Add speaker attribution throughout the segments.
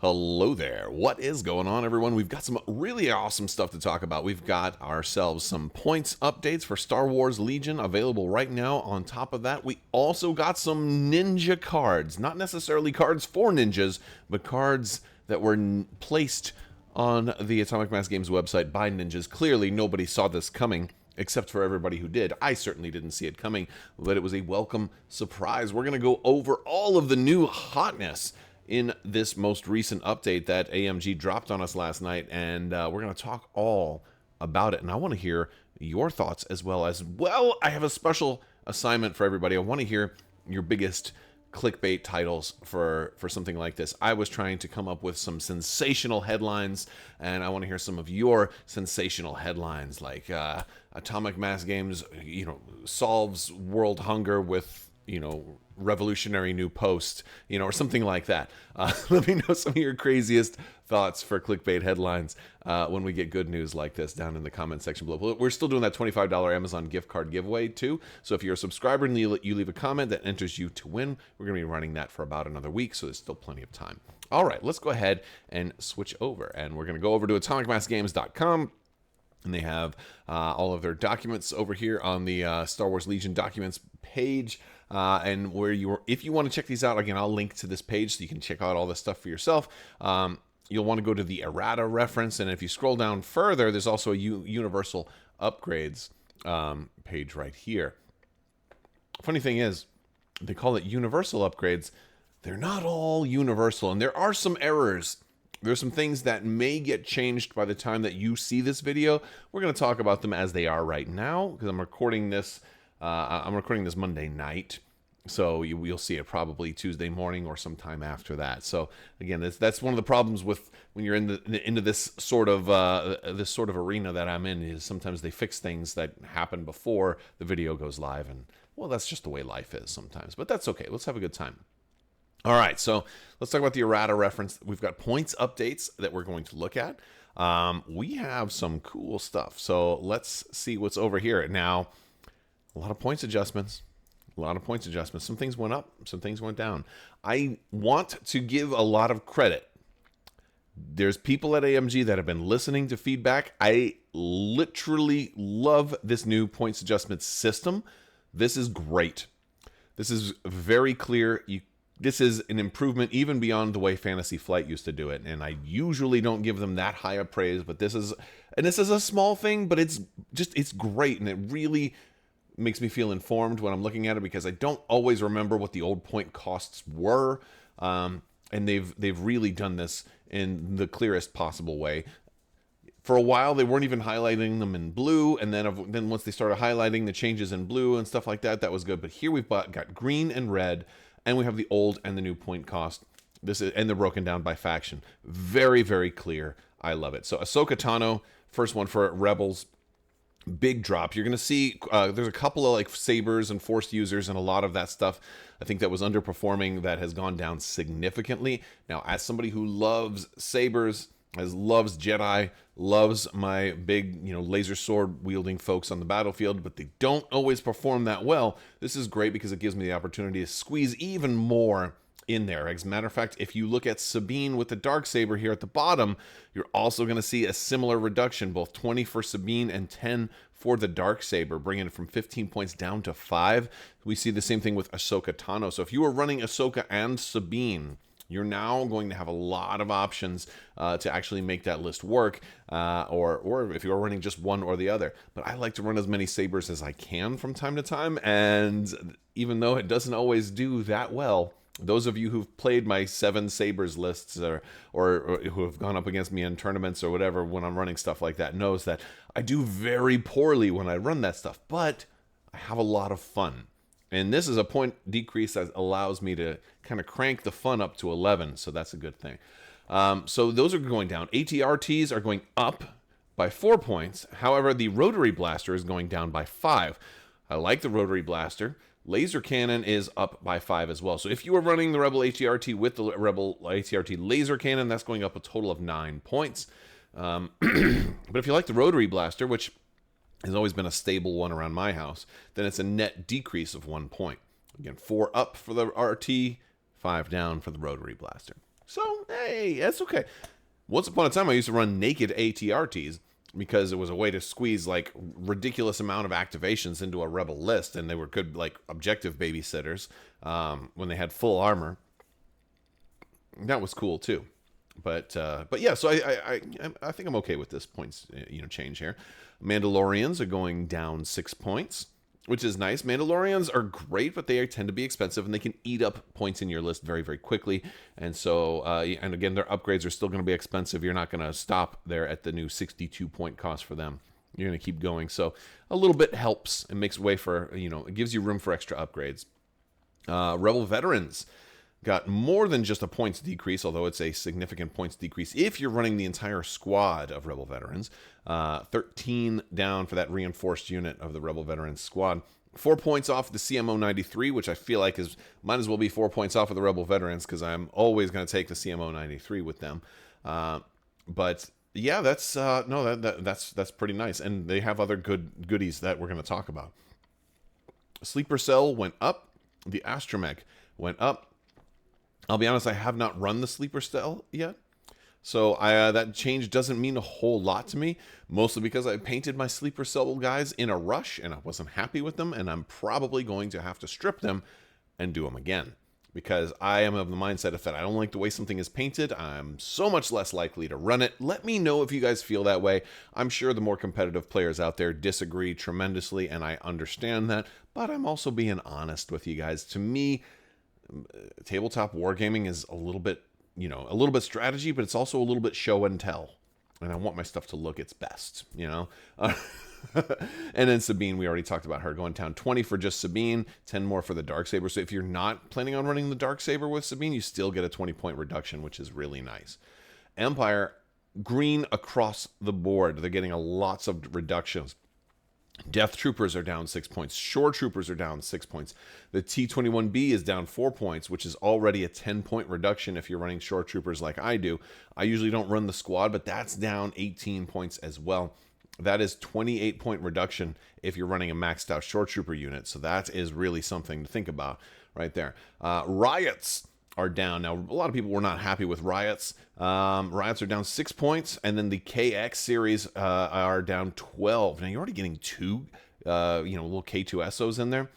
Speaker 1: Hello there. What is going on, everyone? We've got some really awesome stuff to talk about. We've got ourselves some points updates for Star Wars Legion available right now. On top of that, we also got some ninja cards. Not necessarily cards for ninjas, but cards that were placed on the Atomic Mass Games website by ninjas. Clearly, nobody saw this coming, except for everybody who did. I certainly didn't see it coming, but it was a welcome surprise. We're going to go over all of the new hotness in this most recent update that AMG dropped on us last night, and we're going to talk all about it. And I want to hear your thoughts as well. I have a special assignment for everybody. I want to hear your biggest clickbait titles for something like this. I was trying to come up with some sensational headlines, and I want to hear some of your sensational headlines, like Atomic Mass Games, solves world hunger with, revolutionary new post, or something like that. Let me know some of your craziest thoughts for clickbait headlines when we get good news like this down in the comment section below. We're still doing that $25 Amazon gift card giveaway too. So if you're a subscriber and you leave a comment that enters you to win, we're going to be running that for about another week. So there's still plenty of time. All right, let's go ahead and switch over. And we're going to go over to atomicmassgames.com. And they have all of their documents over here on the Star Wars Legion documents page. And if you want to check these out, again, I'll link to this page so you can check out all this stuff for yourself. You'll want to go to the errata reference. And if you scroll down further, there's also a universal upgrades page right here. Funny thing is, they call it universal upgrades. They're not all universal. And there are some errors. There's some things that may get changed by the time that you see this video. We're going to talk about them as they are right now, because I'm recording this Monday night, so you'll see it probably Tuesday morning or sometime after that. So again, that's one of the problems with when you're into this sort of arena that I'm in, is sometimes they fix things that happen before the video goes live, and well, that's just the way life is sometimes. But that's okay. Let's have a good time. All right, so let's talk about the errata reference. We've got points updates that we're going to look at. We have some cool stuff. So let's see what's over here. Now, a lot of points adjustments. Some things went up, some things went down. I want to give a lot of credit. There's people at AMG that have been listening to feedback. I literally love this new points adjustment system. This is great. This is very clear. This is an improvement even beyond the way Fantasy Flight used to do it. And I usually don't give them that high of praise, but this is a small thing, but it's great. And it really makes me feel informed when I'm looking at it, because I don't always remember what the old point costs were. And they've really done this in the clearest possible way. For a while, they weren't even highlighting them in blue, and then once they started highlighting the changes in blue and stuff like that, that was good. But here we've got green and red, and we have the old and the new point cost. And they're broken down by faction. Very, very clear. I love it. So Ahsoka Tano, first one for Rebels. Big drop. You're going to see there's a couple of like sabers and force users and a lot of that stuff I think that was underperforming that has gone down significantly. Now, as somebody who loves sabers, loves Jedi, loves my big, laser sword wielding folks on the battlefield, but they don't always perform that well. This is great because it gives me the opportunity to squeeze even more in there. As a matter of fact, if you look at Sabine with the Darksaber here at the bottom, you're also going to see a similar reduction, both 20 for Sabine and 10 for the Darksaber, bringing it from 15 points down to 5. We see the same thing with Ahsoka Tano. So if you were running Ahsoka and Sabine, you're now going to have a lot of options to actually make that list work, or if you're running just one or the other. But I like to run as many sabers as I can from time to time, and even though it doesn't always do that well, those of you who've played my 7 sabers lists or who have gone up against me in tournaments or whatever when I'm running stuff like that knows that I do very poorly when I run that stuff, but I have a lot of fun. And this is a point decrease that allows me to kind of crank the fun up to 11, so that's a good thing. So those are going down. ATRTs are going up by 4 points. However, the Rotary Blaster is going down by 5. I like the Rotary Blaster. Laser Cannon is up by 5 as well. So if you are running the Rebel ATRT with the Rebel ATRT Laser Cannon, that's going up a total of 9 points. But if you like the Rotary Blaster, which has always been a stable one around my house, then it's a net decrease of 1 point. Again, 4 up for the RT, 5 down for the Rotary Blaster. So, hey, that's okay. Once upon a time, I used to run naked ATRTs because it was a way to squeeze like ridiculous amount of activations into a rebel list, and they were good like objective babysitters when they had full armor. That was cool too. But yeah, so I think I'm okay with this points change here. Mandalorians are going down 6 points, which is nice. Mandalorians are great, but they tend to be expensive and they can eat up points in your list very, very quickly. And so, and again, their upgrades are still going to be expensive. You're not going to stop there at the new 62 point cost for them. You're going to keep going. So a little bit helps and makes way for, it gives you room for extra upgrades. Rebel veterans got more than just a points decrease, although it's a significant points decrease if you're running the entire squad of Rebel veterans. 13 down for that reinforced unit of the Rebel veterans squad. 4 points off the CMO 93, which I feel like might as well be 4 points off of the Rebel veterans because I'm always going to take the CMO 93 with them. But yeah, that's that's pretty nice, and they have other goodies that we're going to talk about. Sleeper Cell went up. The Astromech went up. I'll be honest, I have not run the Sleeper Cell yet. So that change doesn't mean a whole lot to me, mostly because I painted my Sleeper Cell guys in a rush and I wasn't happy with them, and I'm probably going to have to strip them and do them again. Because I am of the mindset if I don't like the way something is painted, I'm so much less likely to run it. Let me know if you guys feel that way. I'm sure the more competitive players out there disagree tremendously, and I understand that, but I'm also being honest with you guys. To me, tabletop wargaming is a little bit strategy, but it's also a little bit show and tell. And I want my stuff to look its best, And then Sabine, we already talked about her going down 20 for just Sabine, 10 more for the Darksaber. So if you're not planning on running the Darksaber with Sabine, you still get a 20-point reduction, which is really nice. Empire, green across the board. They're getting lots of reductions. Death Troopers are down 6 points. Shore Troopers are down 6 points. The T-21B is down 4 points, which is already a 10-point reduction if you're running Shore Troopers like I do. I usually don't run the squad, but that's down 18 points as well. That is 28-point reduction if you're running a maxed out Shore Trooper unit. So that is really something to think about right there. Riots are down. Now, a lot of people were not happy with Riots. Riots are down 6 points, and then the KX series are down 12. Now, you're already getting two, little K2SOs in there.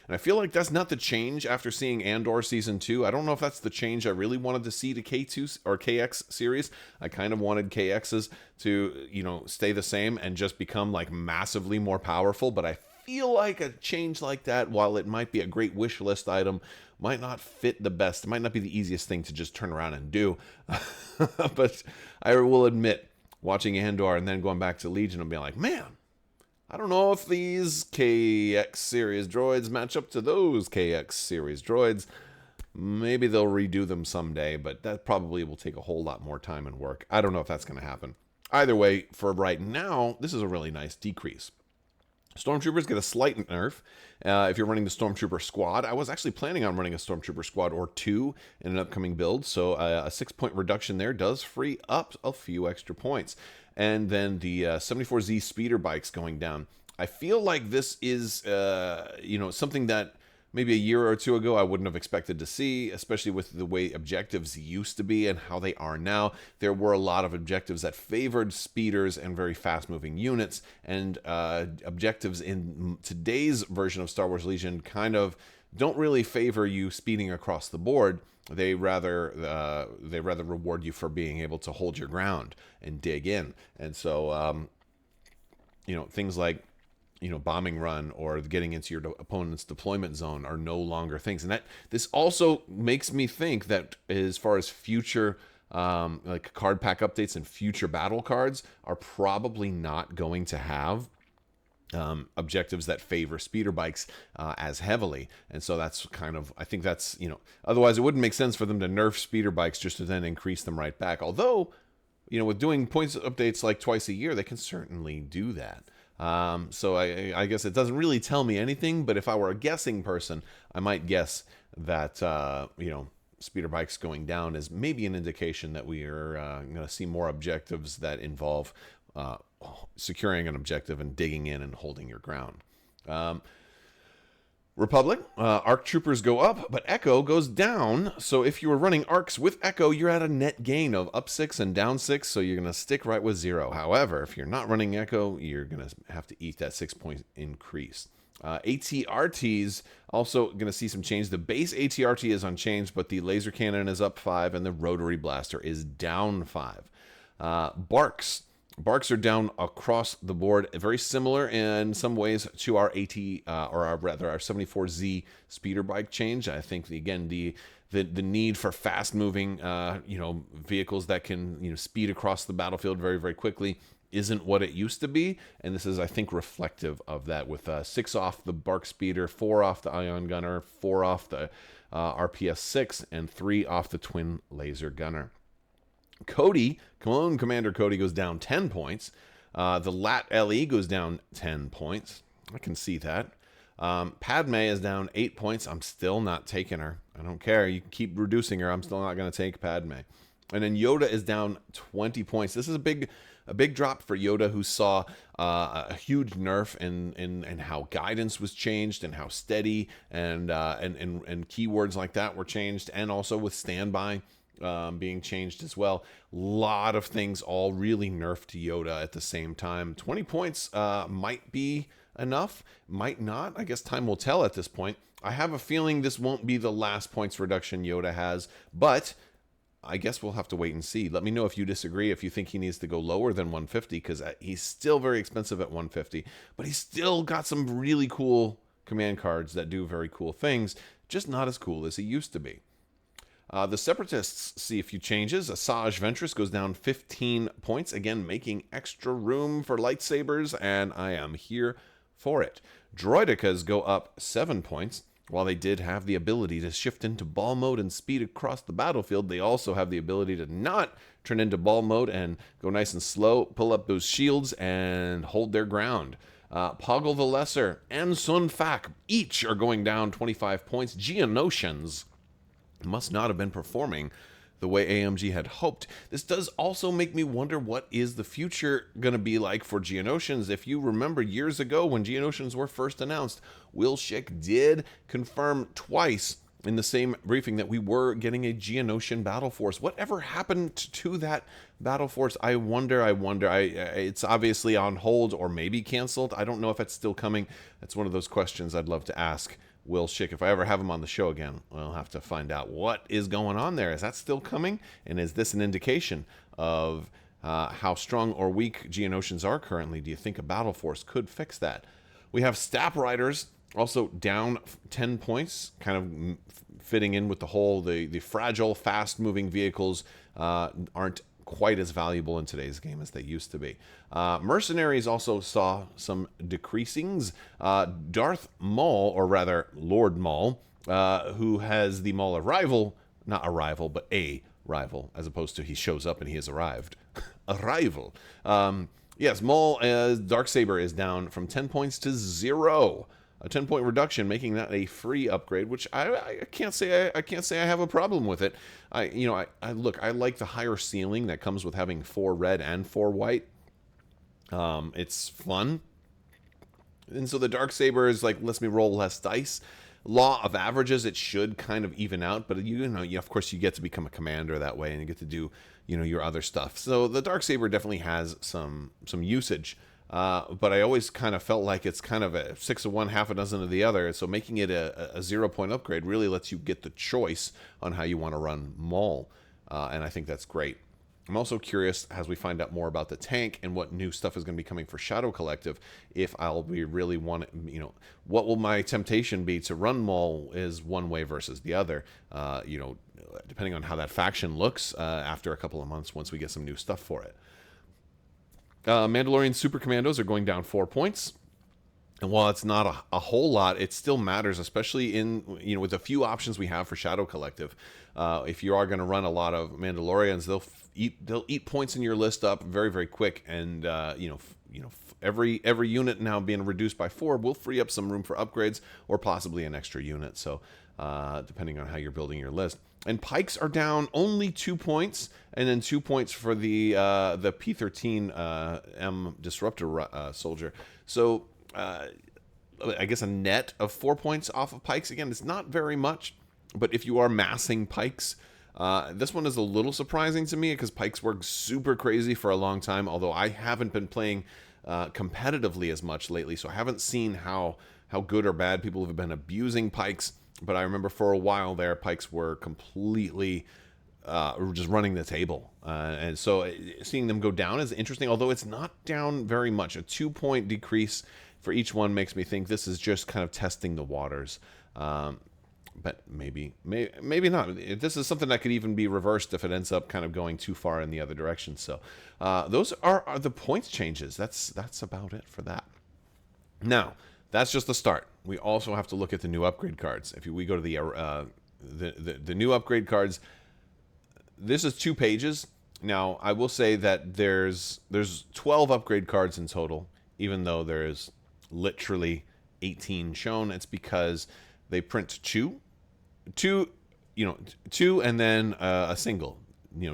Speaker 1: And I feel like that's not the change after seeing Andor Season 2. I don't know if that's the change I really wanted to see to K2 or KX series. I kind of wanted KXs to, stay the same and just become like massively more powerful. But I feel like a change like that, while it might be a great wish list item, might not fit the best. It might not be the easiest thing to just turn around and do. But I will admit, watching Andor and then going back to Legion and being like, man, I don't know if these KX series droids match up to those KX series droids. Maybe they'll redo them someday, but that probably will take a whole lot more time and work. I don't know if that's going to happen. Either way, for right now, this is a really nice decrease. Stormtroopers get a slight nerf if you're running the Stormtrooper squad. I was actually planning on running a Stormtrooper squad or two in an upcoming build, so a 6-point reduction there does free up a few extra points. And then the 74Z speeder bikes going down. I feel like this is, something that maybe a year or two ago I wouldn't have expected to see, especially with the way objectives used to be and how they are now. There were a lot of objectives that favored speeders and very fast-moving units, and objectives in today's version of Star Wars Legion kind of don't really favor you speeding across the board. They rather reward you for being able to hold your ground and dig in. And so, things like, bombing run or getting into your opponent's deployment zone are no longer things. And this also makes me think that as far as future like card pack updates and future battle cards are probably not going to have objectives that favor speeder bikes as heavily. And so that's I think that's, otherwise it wouldn't make sense for them to nerf speeder bikes just to then increase them right back. Although, with doing points updates like twice a year, they can certainly do that. So I guess it doesn't really tell me anything, but if I were a guessing person, I might guess that, speeder bikes going down is maybe an indication that we are going to see more objectives that involve securing an objective and digging in and holding your ground. Republic, Arc Troopers go up, but Echo goes down. So if you were running Arcs with Echo, you're at a net gain of up 6 and down 6, so you're going to stick right with 0. However, if you're not running Echo, you're going to have to eat that 6-point increase. ATRTs also going to see some change. The base ATRT is unchanged, but the laser cannon is up 5 and the rotary blaster is down 5. Barks are down across the board, very similar in some ways to our our 74Z speeder bike change. I think again the need for fast moving vehicles that can speed across the battlefield very, very quickly isn't what it used to be, and this is, I think, reflective of that, with 6 off the Bark Speeder, 4 off the Ion Gunner, 4 off the RPS-6, and 3 off the Twin Laser Gunner. Cody, Cologne Commander Cody, goes down 10 points. The Lat LE goes down 10 points. I can see that. Padme is down 8 points. I'm still not taking her. I don't care. You can keep reducing her. I'm still not going to take Padme. And then Yoda is down 20 points. This is a big drop for Yoda, who saw a huge nerf in how guidance was changed and how steady and keywords like that were changed, and also with standby being changed as well. A lot of things all really nerfed Yoda at the same time. 20 points might be enough, might not. I guess time will tell at this point. I have a feeling this won't be the last points reduction Yoda has, but I guess we'll have to wait and see. Let me know if you disagree, if you think he needs to go lower than 150, because he's still very expensive at 150, but he's still got some really cool command cards that do very cool things, just not as cool as he used to be. The Separatists see a few changes. Asajj Ventress goes down 15 points, again making extra room for lightsabers, and I am here for it. Droidekas go up 7 points. While they did have the ability to shift into ball mode and speed across the battlefield, they also have the ability to not turn into ball mode and go nice and slow, pull up those shields, and hold their ground. Poggle the Lesser and Sun Fac each are going down 25 points. Geonosians must not have been performing the way AMG had hoped. This does also make me wonder, what is the future going to be like for Geonosians? If you remember years ago when Geonosians were first announced, Will Schick did confirm twice in the same briefing that we were getting a Geonosian battle force. Whatever happened to that battle force? I wonder. It's obviously on hold or maybe canceled. I don't know if it's still coming. That's one of those questions I'd love to ask Will Schick. If I ever have him on the show again, we'll have to find out what is going on there. Is that still coming? And is this an indication of how strong or weak Geonosians are currently? Do you think a battle force could fix that? We have Staff Riders also down 10 points, kind of fitting in with the whole, the fragile, fast-moving vehicles aren't quite as valuable in today's game as they used to be. Mercenaries also saw some decreasings. Darth Maul, or rather Lord Maul, who has the Maul arrival, not arrival, but a rival, as opposed to he shows up and he has arrived. Arrival. Yes, Maul as Darksaber is down from 10 points to 0. A 10-point reduction, making that a free upgrade, which I can't say I have a problem with it. I like the higher ceiling that comes with having 4 red and 4 white. It's fun, and so the Darksaber is like, lets me roll less dice. Law of averages, it should kind of even out, but of course you get to become a commander that way, and you get to do your other stuff. So the Darksaber definitely has some usage. But I always kind of felt like it's kind of a 6 of one, half a dozen of the other. So making it a 0-point upgrade really lets you get the choice on how you want to run Maul. And I think that's great. I'm also curious, as we find out more about the tank and what new stuff is going to be coming for Shadow Collective, if I'll be really what will my temptation be to run Maul is one way versus the other, depending on how that faction looks after a couple of months once we get some new stuff for it. Mandalorian Super Commandos are going down 4 points. And while it's not a whole lot, it still matters, especially in with the few options we have for Shadow Collective. If you are going to run a lot of Mandalorians, they'll eat points in your list up very, very quick, and every unit now being reduced by 4 will free up some room for upgrades or possibly an extra unit. So depending on how you're building your list. And pikes are down only 2 points, and then 2 points for the P-13 M Disruptor soldier. So I guess, a net of 4 points off of pikes. Again, it's not very much, but if you are massing pikes, this one is a little surprising to me because pikes work super crazy for a long time, although I haven't been playing competitively as much lately, so I haven't seen how good or bad people have been abusing pikes. But I remember for a while there, pikes were completely just running the table. And so seeing them go down is interesting, although it's not down very much. A 2-point decrease for each one makes me think this is just kind of testing the waters. But maybe not. This is something that could even be reversed if it ends up kind of going too far in the other direction. So those are the points changes. That's about it for that. Now, that's just the start. We also have to look at the new upgrade cards. If we go to the new upgrade cards, this is 2 pages. Now, I will say that there's 12 upgrade cards in total, even though there's literally 18 shown. It's because they print two, and then a single,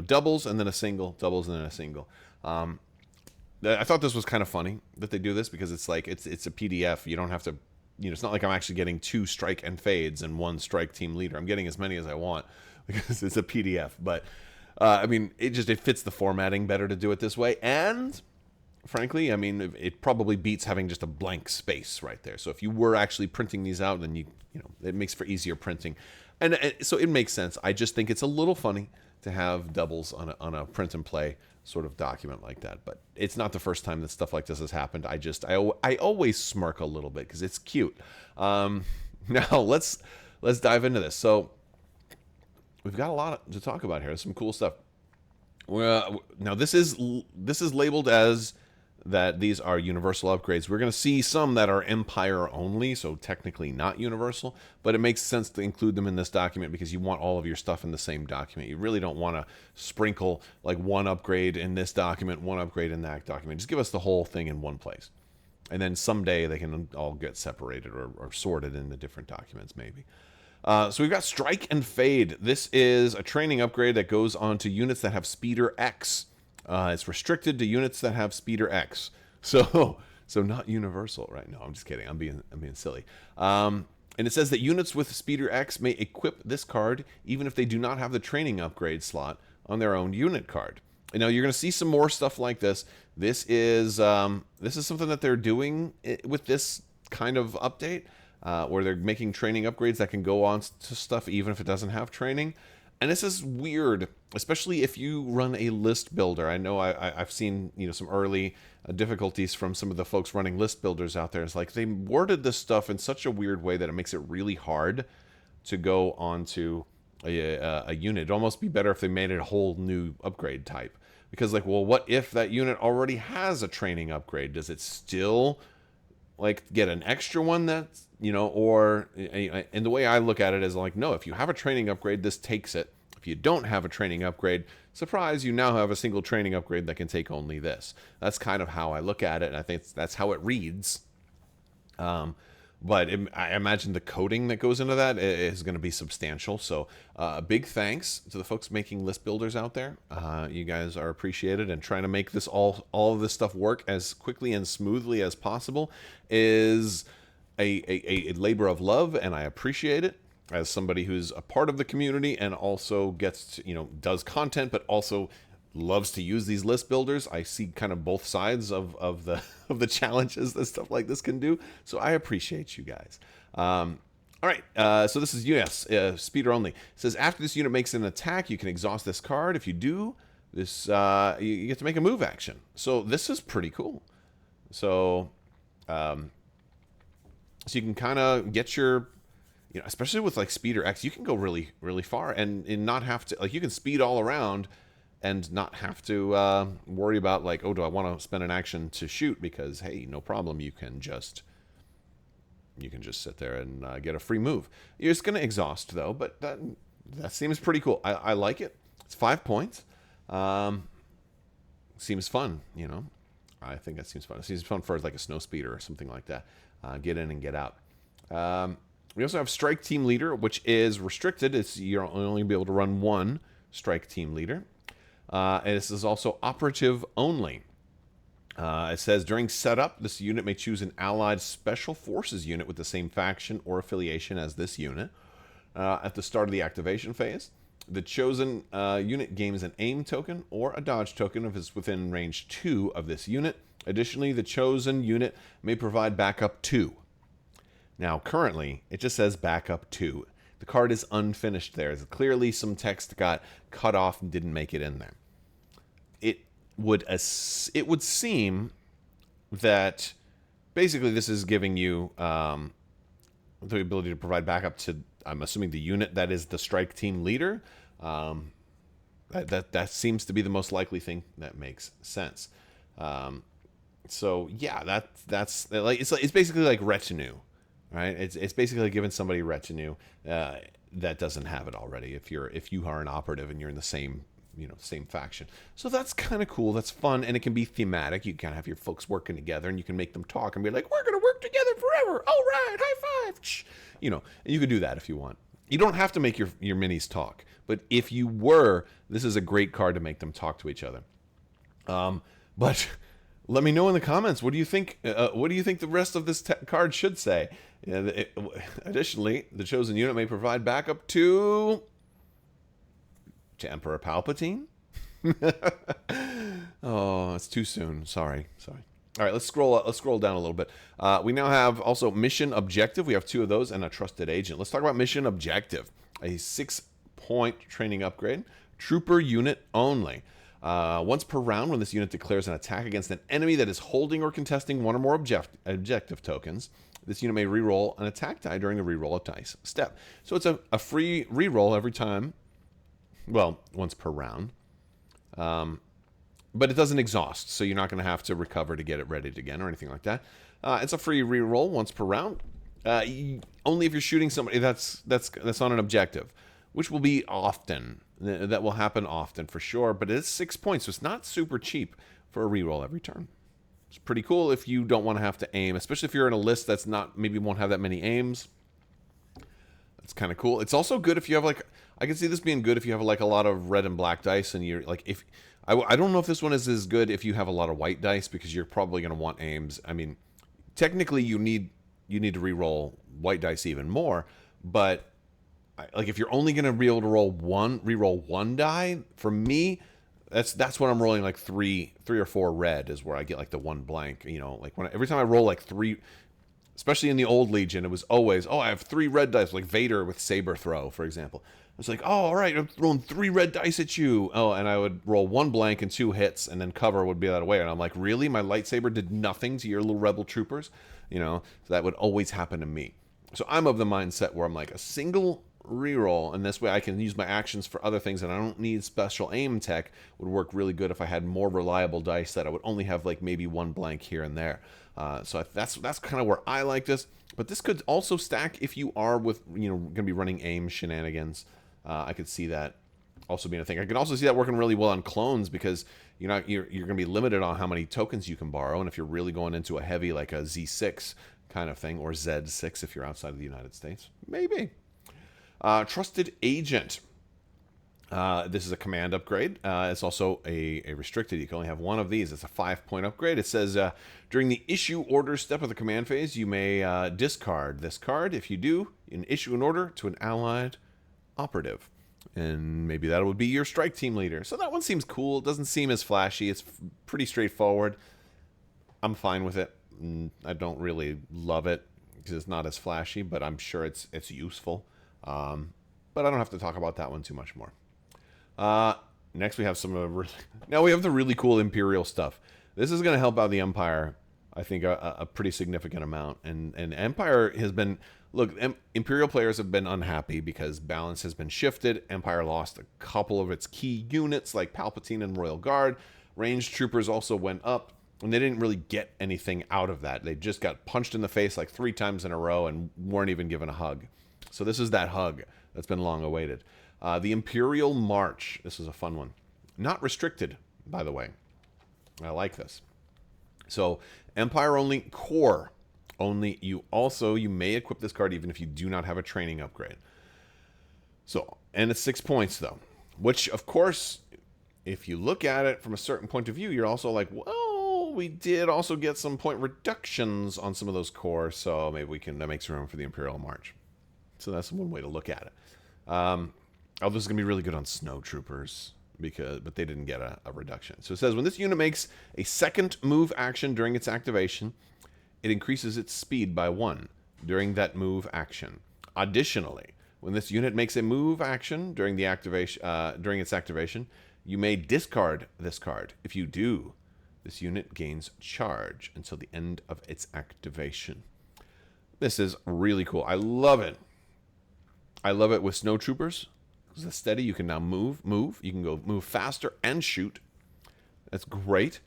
Speaker 1: doubles and then a single, doubles and then a single. I thought this was kind of funny that they do this because it's like it's a PDF. You don't have to, it's not like I'm actually getting 2 strike and fades and 1 strike team leader. I'm getting as many as I want because it's a PDF. But I mean, it fits the formatting better to do it this way. And frankly, I mean, it probably beats having just a blank space right there. So if you were actually printing these out, then it makes for easier printing. And so it makes sense. I just think it's a little funny to have doubles on a print and play sort of document like that. But it's not the first time that stuff like this has happened. I always smirk a little bit because it's cute. Now let's dive into this. So we've got a lot to talk about here. There's some cool stuff. Now this is labeled as that these are universal upgrades. We're going to see some that are Empire only, so technically not universal, but it makes sense to include them in this document because you want all of your stuff in the same document. You really don't want to sprinkle like one upgrade in this document, one upgrade in that document. Just give us the whole thing in one place. And then someday they can all get separated or sorted into different documents maybe. So we've got Strike and Fade. This is a training upgrade that goes on to units that have Speeder X. It's restricted to units that have Speeder X. So not universal, right? No, I'm just kidding. I'm being silly. And it says that units with Speeder X may equip this card even if they do not have the training upgrade slot on their own unit card. And now you're going to see some more stuff like this. This is something that they're doing with this kind of update, where they're making training upgrades that can go on to stuff even if it doesn't have training. And this is weird, especially if you run a list builder. I know I've seen some early difficulties from some of the folks running list builders out there. It's like they worded this stuff in such a weird way that it makes it really hard to go onto a unit. It'd almost be better if they made it a whole new upgrade type. Because like, well, what if that unit already has a training upgrade? Does it still like get an extra one that's or, and the way I look at it is like, no, if you have a training upgrade, this takes it. If you don't have a training upgrade, surprise, you now have a single training upgrade that can take only this. That's kind of how I look at it, and I think that's how it reads. But I imagine the coding that goes into that is going to be substantial. So big thanks to the folks making list builders out there. You guys are appreciated, and trying to make this all of this stuff work as quickly and smoothly as possible is a labor of love, and I appreciate it as somebody who's a part of the community and also gets to, does content, but also loves to use these list builders. I see kind of both sides of the challenges that stuff like this can do. So I appreciate you guys. All right, so this is speeder only. It says after this unit makes an attack, you can exhaust this card. If you do this, you get to make a move action. So this is pretty cool. So you can kind of get your, especially with like Speeder X, you can go really, really far and not have to, like, you can speed all around and not have to worry about like, oh, do I want to spend an action to shoot? Because hey, no problem, you can just sit there and get a free move. You're just gonna exhaust though, but that seems pretty cool. I like it. It's 5 points. Seems fun, I think that seems fun. It seems fun for like a snow speeder or something like that. Get in and get out. We also have Strike Team Leader, which is restricted. You're only be able to run one Strike Team Leader. And this is also operative only. It says, during setup, this unit may choose an allied special forces unit with the same faction or affiliation as this unit. At the start of the activation phase, the chosen unit gains an aim token or a dodge token if it's within range 2 of this unit. Additionally, the chosen unit may provide backup 2. Now, currently, it just says backup 2. The card is unfinished there. Clearly, some text got cut off and didn't make it in there. It would seem that basically this is giving you the ability to provide backup to, I'm assuming, the unit that is the strike team leader. That seems to be the most likely thing that makes sense. So yeah, that's like it's basically like retinue, right? It's basically like giving somebody retinue that doesn't have it already. If you are an operative and you're in the same faction. So that's kind of cool. That's fun, and it can be thematic. You can have your folks working together, and you can make them talk and be like, "We're gonna work together forever. All right, high five." And you can do that if you want. You don't have to make your minis talk, but if you were, this is a great card to make them talk to each other. But let me know in the comments. What do you think? What do you think the rest of this card should say? Additionally, the chosen unit may provide backup to Emperor Palpatine. Oh, it's too soon. Sorry. All right, let's scroll down a little bit. We now have also mission objective. We have 2 of those and a trusted agent. Let's talk about mission objective. A 6-point training upgrade. Trooper unit only. Once per round, when this unit declares an attack against an enemy that is holding or contesting one or more objective tokens, this unit may reroll an attack die during the reroll of dice step. So it's a free reroll every time. Well, once per round. But it doesn't exhaust, so you're not going to have to recover to get it ready again or anything like that. It's a free reroll once per round. Only if you're shooting somebody that's on an objective, which will be often. That will happen often for sure, but it is 6 points, so it's not super cheap for a reroll every turn. It's pretty cool if you don't want to have to aim, especially if you're in a list that's not, maybe won't have that many aims. It's kind of cool. It's also good if you have I can see this being good if you have a lot of red and black dice, and you're I don't know if this one is as good if you have a lot of white dice, because you're probably going to want aims. I mean, technically you need to re-roll white dice even more, but if you're only going to be able to re-roll one die, for me, that's when I'm rolling three or four red is where I get the one blank. Every time I roll 3. Especially in the old Legion, it was always, I have 3 red dice, like Vader with Saber Throw, for example. It's all right, I'm throwing 3 red dice at you. And I would roll 1 blank and 2 hits, and then cover would be that way. And I'm like, really? My lightsaber did nothing to your little rebel troopers? So that would always happen to me. So I'm of the mindset where I'm a single reroll, and this way I can use my actions for other things, and I don't need special aim tech. Would work really good if I had more reliable dice that I would only have maybe 1 blank here and there. So that's kind of where I like this. But this could also stack if you are going to be running aim shenanigans. I could see that also being a thing. I could also see that working really well on clones, because you're going to be limited on how many tokens you can borrow, and if you're really going into a heavy a Z6 kind of thing, or Z6 if you're outside of the United States, maybe. Trusted Agent. This is a command upgrade. It's also a restricted. You can only have 1 of these. It's a 5-point upgrade. It says, during the issue order step of the command phase, you may discard this card. If you do, you can issue an order to an allied operative. And maybe that would be your strike team leader. So that one seems cool. It doesn't seem as flashy. It's pretty straightforward. I'm fine with it. I don't really love it because it's not as flashy, but I'm sure it's useful. But I don't have to talk about that one too much more. Next we have now we have the really cool Imperial stuff. This is going to help out the Empire, I think, a pretty significant amount. And Empire has been, Imperial players have been unhappy because balance has been shifted. Empire lost a couple of its key units like Palpatine and Royal Guard. Ranged troopers also went up, and they didn't really get anything out of that. They just got punched in the face 3 times in a row and weren't even given a hug. So this is that hug that's been long awaited. The Imperial March. This is a fun one. Not restricted, by the way. I like this. So Empire only, core only. You may equip this card even if you do not have a training upgrade. So, and it's 6 points though, which of course, if you look at it from a certain point of view, you're also well, we did also get some point reductions on some of those core, so maybe we can, that makes room for the Imperial March. So that's one way to look at it. Oh, this is going to be really good on snow troopers, but they didn't get a reduction. So it says, when this unit makes a second move action during its activation, it increases its speed by 1 during that move action. Additionally, when this unit makes a move action during the activation, during its activation, you may discard this card. If you do, this unit gains charge until the end of its activation. This is really cool. I love it. I love it with snow troopers. The steady, you can now move. You can go move faster and shoot. That's great.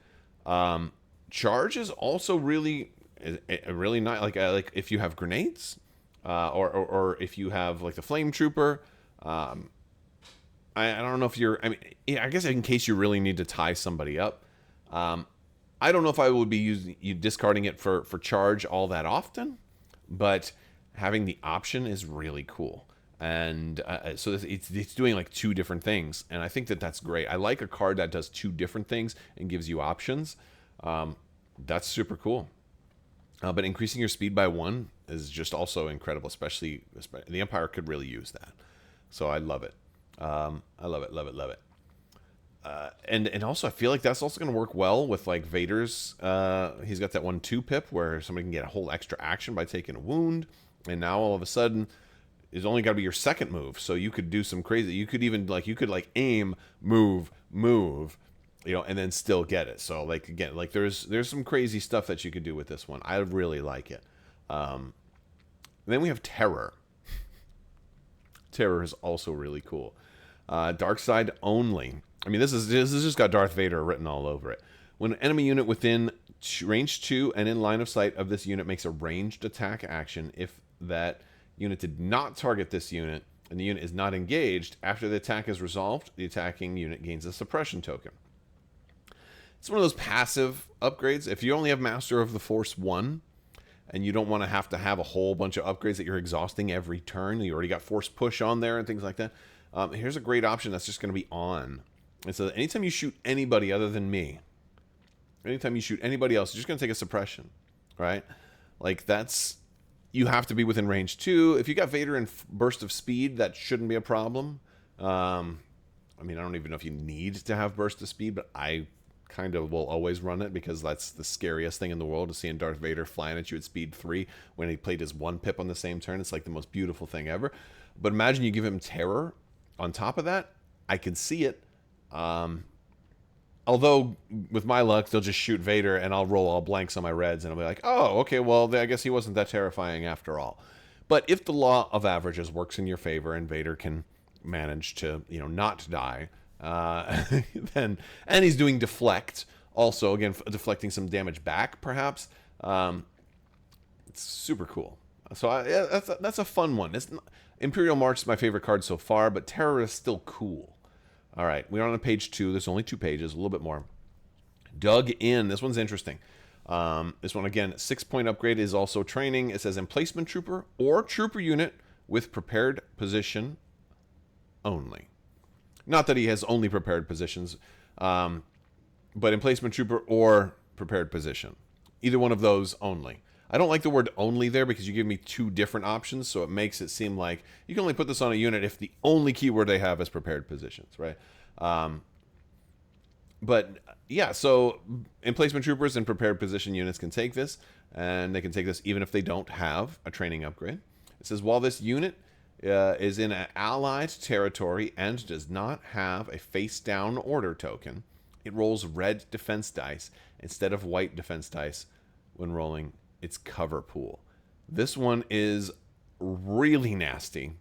Speaker 1: Charge is also really nice. Like if you have grenades, or if you have like the flame trooper. I don't know if you're. I mean, yeah, I guess in case you really need to tie somebody up. I don't know if I would be discarding it for charge all that often, but having the option is really cool. And so it's doing like 2 different things, and I think that's great. I like a card that does 2 different things and gives you options. That's super cool. But increasing your speed by 1 is just also incredible, especially the Empire could really use that. So I love it. I love it. And also I feel like that's also going to work well with like Vader's. He's got that 1/2 pip where somebody can get a whole extra action by taking a wound, and now all of a sudden it's only got to be your second move, so you could do some crazy. You could even aim, move, and then still get it. So like again, like there's some crazy stuff that you could do with this one. I really like it. Then we have Terror. Terror is also really cool. Dark side only. I mean, this is just got Darth Vader written all over it. When an enemy unit within range 2 and in line of sight of this unit makes a ranged attack action, if that unit did not target this unit and the unit is not engaged, after the attack is resolved, the attacking unit gains a suppression token. It's one of those passive upgrades. If you only have Master of the Force 1 and you don't want to have a whole bunch of upgrades that you're exhausting every turn, you already got Force Push on there and things like that, here's a great option that's just going to be on. And so anytime you shoot anybody other than me, anytime you shoot anybody else, you're just going to take a suppression, right? Like that's... You have to be within range 2. If you got Vader in burst of speed, that shouldn't be a problem. I mean, I don't even know if you need to have burst of speed, but I kind of will always run it because that's the scariest thing in the world, is seeing Darth Vader flying at you at speed 3 when he played his 1 pip on the same turn. It's like the most beautiful thing ever. But imagine you give him Terror on top of that. I can see it. Although, with my luck, they'll just shoot Vader, and I'll roll all blanks on my reds, and I'll be like, oh, okay, well, I guess he wasn't that terrifying after all. But if the law of averages works in your favor, and Vader can manage to, not die, then, and he's doing deflect, also, again, deflecting some damage back, perhaps, it's super cool. So that's a fun one. Imperial March is my favorite card so far, but Terror is still cool. All right, we're on page 2. There's only 2 pages, a little bit more. Dug In. This one's interesting. This one, again, 6-point upgrade is also training. It says Emplacement Trooper or Trooper unit with prepared position only. Not that he has only prepared positions, but Emplacement Trooper or prepared position. Either one of those only. I don't like the word only there because you give me 2 different options, so it makes it seem like you can only put this on a unit if the only keyword they have is prepared positions, right? But yeah, so Emplacement Troopers and prepared position units can take this, and they can take this even if they don't have a training upgrade. It says, while this unit is in an allied territory and does not have a face-down order token, it rolls red defense dice instead of white defense dice when rolling its cover pool. This one is really nasty.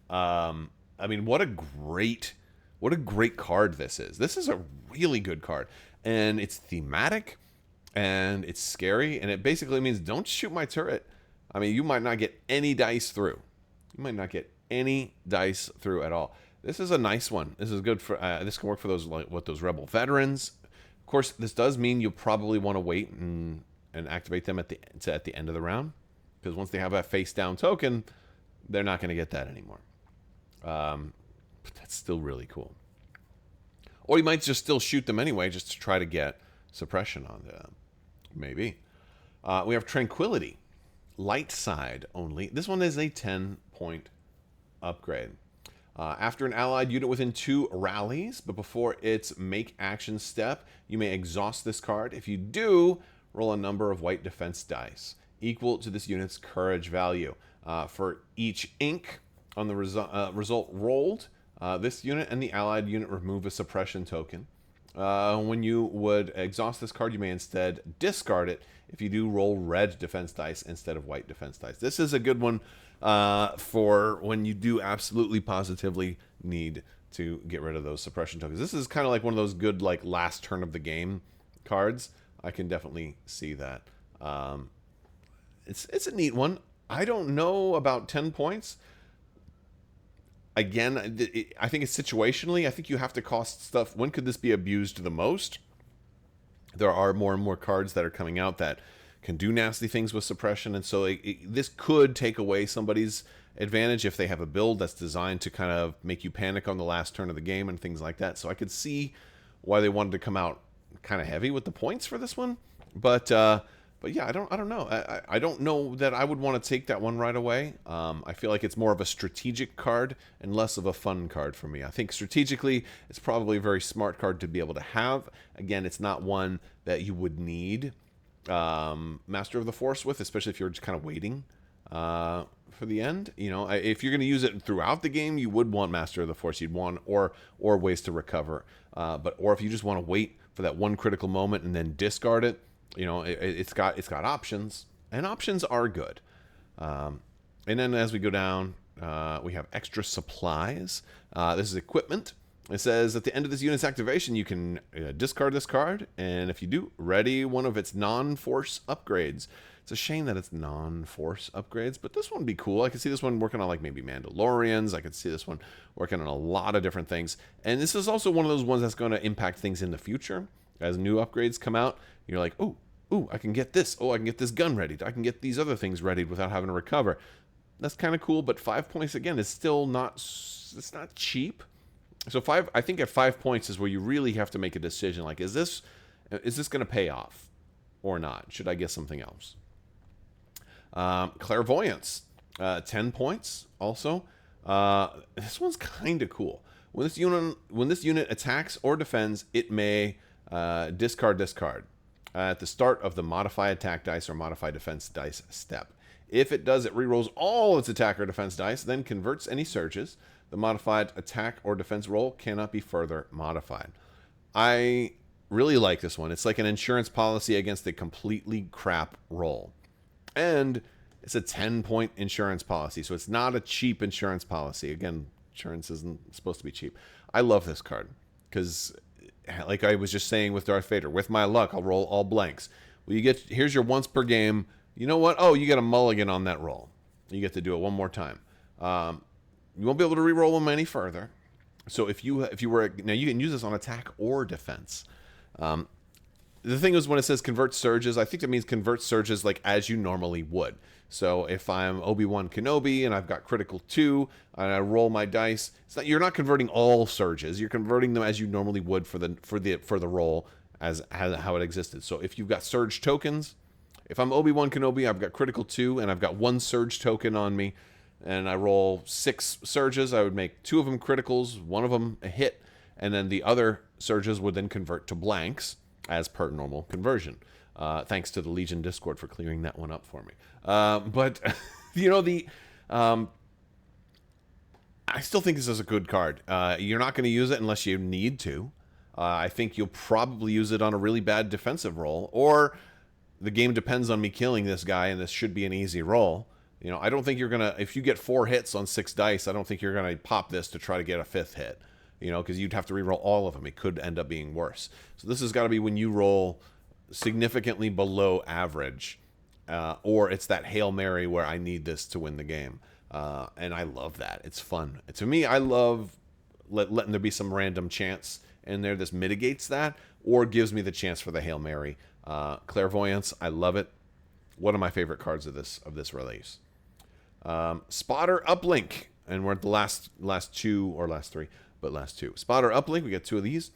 Speaker 1: I mean, what a great card this is. This is a really good card, and it's thematic, and it's scary, and it basically means don't shoot my turret. I mean, you might not get any dice through. You might not get any dice through at all. This is a nice one. This is good for. This can work for those those rebel veterans. Of course, this does mean you'll probably want to wait and activate them at the end of the round, because once they have that face down token, they're not going to get that anymore. But that's still really cool. Or you might just still shoot them anyway, just to try to get suppression on them. Maybe. We have Tranquility. Light side only. This one is a 10-point upgrade. After an allied unit within 2 rallies, but before its make action step, you may exhaust this card. If you do, roll a number of white defense dice equal to this unit's courage value. For each ink on the result rolled, this unit and the allied unit remove a suppression token. When you would exhaust this card, you may instead discard it. If you do, roll red defense dice instead of white defense dice. This is a good one for when you do absolutely positively need to get rid of those suppression tokens. This is kind of like one of those good like last turn of the game cards. I can definitely see that. It's a neat one. I don't know about 10 points. Again, I think it's situationally. I think you have to cost stuff. When could this be abused the most? There are more and more cards that are coming out that can do nasty things with suppression, and so this could take away somebody's advantage if they have a build that's designed to kind of make you panic on the last turn of the game and things like that. So I could see why they wanted to come out kind of heavy with the points for this one, but yeah, I don't know. I don't know that I would want to take that one right away. I feel like it's more of a strategic card and less of a fun card for me. I think strategically, it's probably a very smart card to be able to have. Again, it's not one that you would need Master of the Force with, especially if you're just kind of waiting for the end. You know, if you're going to use it throughout the game, you would want Master of the Force. You'd want or ways to recover. Or if you just want to wait for that one critical moment and then discard it. You know, it's got options, and options are good. And then as we go down, we have extra supplies. This is equipment. It says at the end of this unit's activation, you can discard this card, and if you do, ready one of its non-force upgrades. It's a shame that it's non-force upgrades, but this one would be cool. I could see this one working on like maybe Mandalorians. I could see this one working on a lot of different things. And this is also one of those ones that's going to impact things in the future. As new upgrades come out, you're like, ooh, I can get this. Oh, I can get this gun ready. I can get these other things ready without having to recover. That's kind of cool, but 5 points, again, is still not, it's not cheap. So I think at 5 points is where you really have to make a decision. Like, is this going to pay off or not? Should I get something else? Clairvoyance, 10 points also. This one's kind of cool. When this unit attacks or defends, it may discard this card at the start of the modify attack dice or modify defense dice step. If it does, it rerolls all its attack or defense dice, then converts any surges. The modified attack or defense roll cannot be further modified. I really like this one. It's like an insurance policy against a completely crap roll. And it's a 10-point insurance policy, so it's not a cheap insurance policy. Again, insurance isn't supposed to be cheap. I love this card because, like I was just saying with Darth Vader, with my luck, I'll roll all blanks. Well, here's your once per game. You know what? Oh, you get a mulligan on that roll. You get to do it one more time. You won't be able to re-roll them any further. So if you were, now you can use this on attack or defense. The thing is, when it says convert surges, I think that means convert surges like as you normally would. So if I'm Obi-Wan Kenobi and I've got critical 2 and I roll my dice, you're not converting all surges. You're converting them as you normally would for the roll as how it existed. So if you've got surge tokens, if I'm Obi-Wan Kenobi, I've got critical 2 and I've got 1 surge token on me, and I roll 6 surges, I would make 2 of them criticals, 1 of them a hit, and then the other surges would then convert to blanks as per normal conversion. Thanks to the Legion Discord for clearing that one up for me. But you know, I still think this is a good card. You're not going to use it unless you need to. I think you'll probably use it on a really bad defensive roll, or the game depends on me killing this guy, and this should be an easy roll. You know, I don't think you're going to, if you get 4 hits on 6 dice, I don't think you're going to pop this to try to get a 5th hit, you know, because you'd have to reroll all of them. It could end up being worse. So this has got to be when you roll significantly below average, or it's that Hail Mary where I need this to win the game. And I love that. It's fun. To me, I love letting there be some random chance in there. This mitigates that or gives me the chance for the Hail Mary. Clairvoyance, I love it. One of my favorite cards of this release. Spotter Uplink, and we're at the last 2 or last 3, but last 2. Spotter Uplink, we got 2 of these.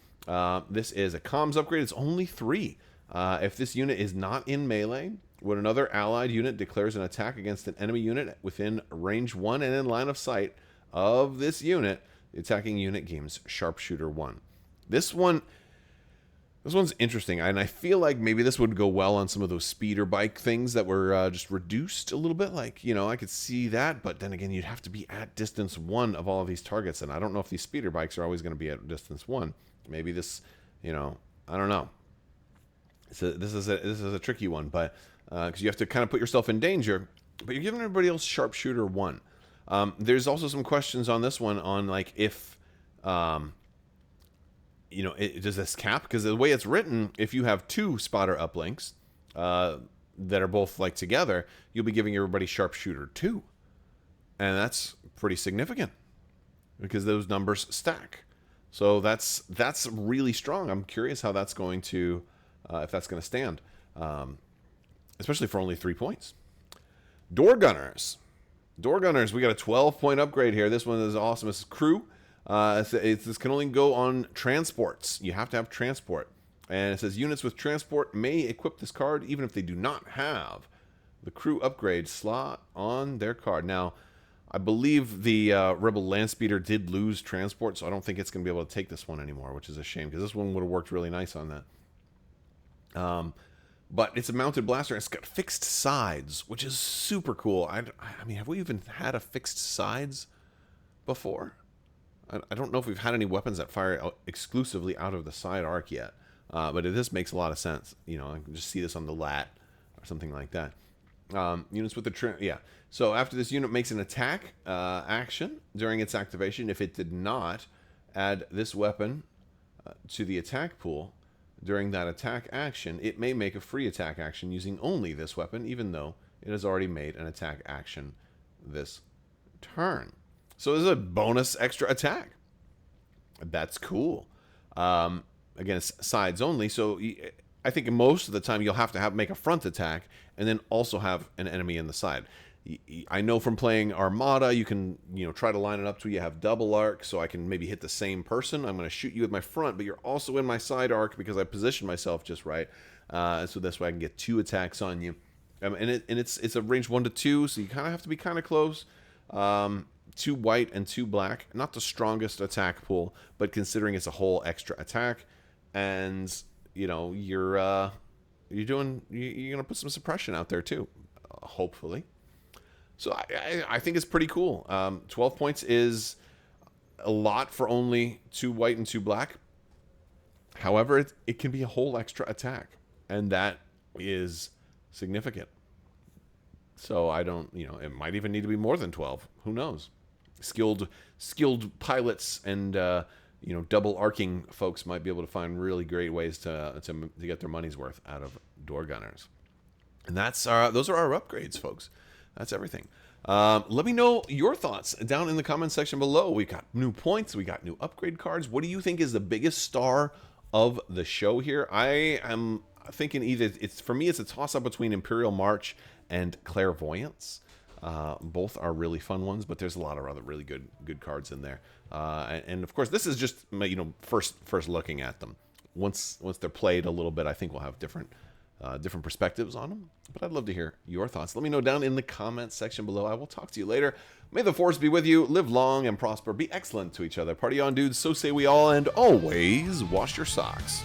Speaker 1: This is a comms upgrade. It's only 3. If this unit is not in melee, when another allied unit declares an attack against an enemy unit within range 1 and in line of sight of this unit, the attacking unit gains Sharpshooter 1. This one's interesting, and I feel like maybe this would go well on some of those speeder bike things that were just reduced a little bit. Like, you know, I could see that, but then again, you'd have to be at distance 1 of all of these targets, and I don't know if these speeder bikes are always going to be at distance 1. Maybe this, you know, I don't know. So this is a tricky one, but because you have to kind of put yourself in danger, but you're giving everybody else Sharpshooter 1. There's also some questions on this one on like if, you know, does this cap? Because the way it's written, if you have 2 spotter uplinks that are both like together, you'll be giving everybody Sharpshooter 2, and that's pretty significant because those numbers stack. So that's really strong. I'm curious how that's going to, if that's going to stand, especially for only 3 points. Door Gunners. Door Gunners, we got a 12-point upgrade here. This one is awesome. This is crew. This can only go on transports. You have to have transport. And it says units with transport may equip this card even if they do not have the crew upgrade slot on their card. Now, I believe the Rebel Landspeeder did lose transport, so I don't think it's going to be able to take this one anymore, which is a shame, because this one would have worked really nice on that. But it's a mounted blaster. It's got fixed sides, which is super cool. I mean, have we even had a fixed sides before? I don't know if we've had any weapons that fire exclusively out of the side arc yet. But this makes a lot of sense. You know, I can just see this on the lat or something like that. Units with the yeah. So after this unit makes an attack action during its activation, if it did not add this weapon to the attack pool during that attack action, it may make a free attack action using only this weapon, even though it has already made an attack action this turn. So this is a bonus extra attack. That's cool. Again, it's sides only, so I think most of the time you'll have to make a front attack and then also have an enemy in the side. I know from playing Armada, you can try to line it up so you have double arc, so I can maybe hit the same person. I'm going to shoot you with my front, but you're also in my side arc because I positioned myself just right. So this way I can get 2 attacks on you. And it's a range 1 to 2, so you kind of have to be kind of close. 2 white and 2 black. Not the strongest attack pool, but considering it's a whole extra attack, and you're gonna put some suppression out there too, hopefully. So I think it's pretty cool. 12 points is a lot for only 2 white and 2 black. However, it can be a whole extra attack, and that is significant. So I don't, it might even need to be more than 12. Who knows? Skilled pilots and double arcing folks might be able to find really great ways to get their money's worth out of Door Gunners. And those are our upgrades, folks. That's everything. Let me know your thoughts down in the comment section below. We've got new points. We got new upgrade cards. What do you think is the biggest star of the show here? I am thinking for me, it's a toss-up between Imperial March and Clairvoyance. Both are really fun ones, but there's a lot of other really good cards in there. And of course, this is just first looking at them. Once they're played a little bit, I think we'll have different perspectives on them. But I'd love to hear your thoughts. Let me know down in the comments section below. I will talk to you later. May the force be with you. Live long and prosper. Be excellent to each other. Party on, dudes. So say we all. And always wash your socks.